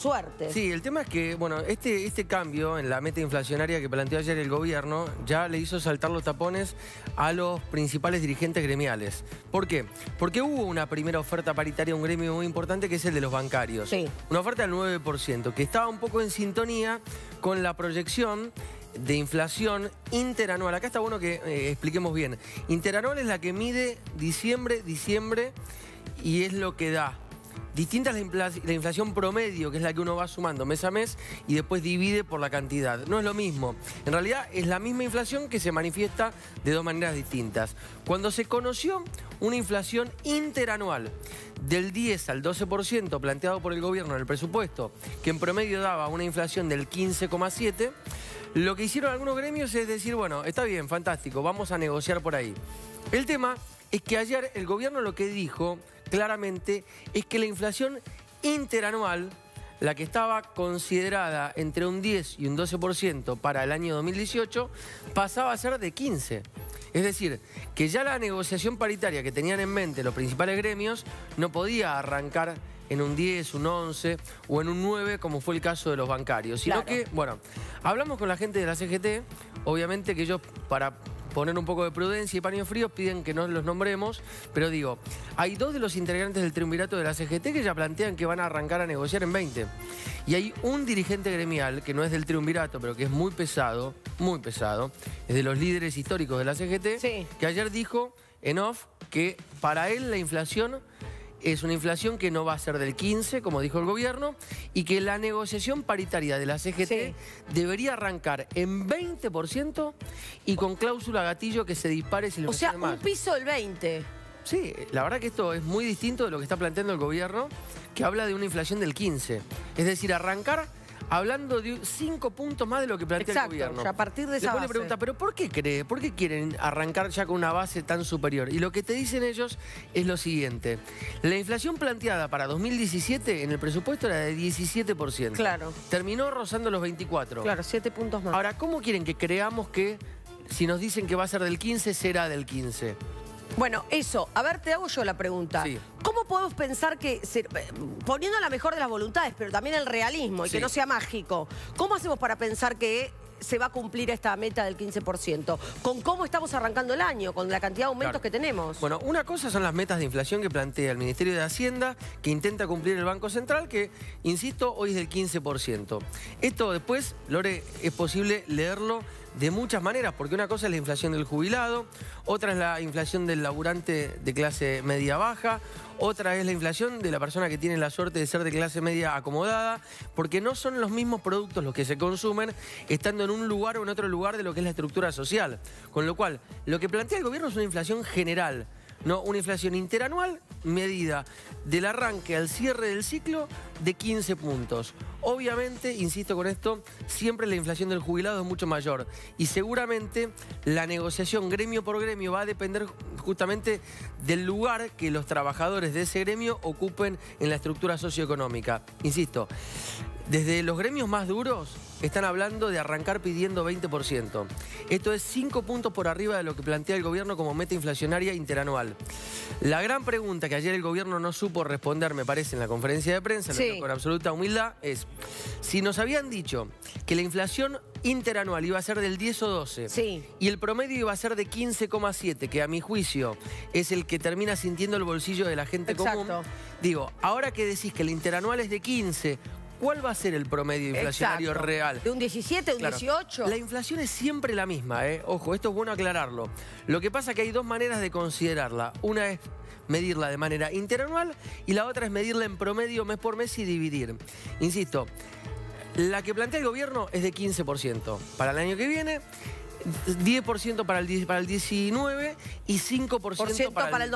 suerte. Sí, el tema es que, bueno, este cambio en la meta inflacionaria que planteó ayer el gobierno ya le hizo saltar los tapones a los principales dirigentes gremiales. ¿Por qué? Porque hubo una primera oferta paritaria, un gremio muy importante, que es el de los bancarios. Sí. Una oferta del 9%, que estaba un poco en sintonía con la proyección de inflación interanual. Acá está bueno que expliquemos bien. Interanual es la que mide diciembre, y es lo que da. Distinta es la inflación promedio, que es la que uno va sumando mes a mes y después divide por la cantidad. No es lo mismo. En realidad es la misma inflación que se manifiesta de dos maneras distintas. Cuando se conoció una inflación interanual del 10 al 12% planteado por el gobierno en el presupuesto, que en promedio daba una inflación del 15,7%, lo que hicieron algunos gremios es decir, bueno, está bien, fantástico, vamos a negociar por ahí. El tema es que ayer el gobierno lo que dijo claramente es que la inflación interanual, la que estaba considerada entre un 10 y un 12% para el año 2018, pasaba a ser de 15%. Es decir, que ya la negociación paritaria que tenían en mente los principales gremios no podía arrancar en un 10, un 11 o en un 9, como fue el caso de los bancarios. Sino que, bueno, hablamos con la gente de la CGT, obviamente que ellos, para poner un poco de prudencia y paños fríos, piden que no los nombremos, pero digo, hay dos de los integrantes del triunvirato de la CGT que ya plantean que van a arrancar a negociar en 20. Y hay un dirigente gremial, que no es del triunvirato, pero que es muy pesado, es de los líderes históricos de la CGT, sí, que ayer dijo en off que para él la inflación es una inflación que no va a ser del 15, como dijo el gobierno, y que la negociación paritaria de la CGT sí, debería arrancar en 20% y con cláusula gatillo que se dispare si la inflación es más. O sea, un piso del 20. Sí, la verdad que esto es muy distinto de lo que está planteando el gobierno, que habla de una inflación del 15. Es decir, arrancar hablando de 5 puntos más de lo que plantea el gobierno. Ya a partir de esa Después base. le pregunta, ¿pero por qué cree? ¿Por qué quieren arrancar ya con una base tan superior? Y lo que te dicen ellos es lo siguiente. La inflación planteada para 2017 en el presupuesto era de 17%. Claro. Terminó rozando los 24. Claro, 7 puntos más. Ahora, ¿cómo quieren que creamos que si nos dicen que va a ser del 15, será del 15? Bueno, eso. A ver, te hago yo la pregunta. Sí. ¿Cómo podemos pensar que, poniendo la mejor de las voluntades, pero también el realismo y Sí, que no sea mágico, ¿cómo hacemos para pensar que se va a cumplir esta meta del 15%? ¿Con cómo estamos arrancando el año? ¿Con la cantidad de aumentos que tenemos? Bueno, una cosa son las metas de inflación que plantea el Ministerio de Hacienda, que intenta cumplir el Banco Central, que, insisto, hoy es del 15%. Esto después, Lore, es posible leerlo de muchas maneras, porque una cosa es la inflación del jubilado, otra es la inflación del laburante de clase media-baja, otra es la inflación de la persona que tiene la suerte de ser de clase media acomodada, porque no son los mismos productos los que se consumen estando en un lugar o en otro lugar de lo que es la estructura social. Con lo cual, lo que plantea el gobierno es una inflación general, no una inflación interanual medida del arranque al cierre del ciclo de 15 puntos. Obviamente, insisto con esto, siempre la inflación del jubilado es mucho mayor y seguramente la negociación gremio por gremio va a depender justamente del lugar que los trabajadores de ese gremio ocupen en la estructura socioeconómica. Insisto, desde los gremios más duros están hablando de arrancar pidiendo 20%. Esto es 5 puntos por arriba de lo que plantea el gobierno como meta inflacionaria interanual. La gran pregunta que ayer el gobierno no supo responder, me parece, en la conferencia de prensa, lo digo con absoluta humildad, es si nos habían dicho que la inflación interanual iba a ser del 10 o 12 y el promedio iba a ser de 15,7, que a mi juicio es el que termina sintiendo el bolsillo de la gente común. Digo, ahora que decís que el interanual es de 15, ¿cuál va a ser el promedio inflacionario real? ¿De un 17, un 18? La inflación es siempre la misma, ¿eh? Ojo, esto es bueno aclararlo. Lo que pasa es que hay dos maneras de considerarla. Una es medirla de manera interanual y la otra es medirla en promedio mes por mes y dividir. Insisto, la que plantea el gobierno es de 15% para el año que viene, 10% para el 19 y 5% para el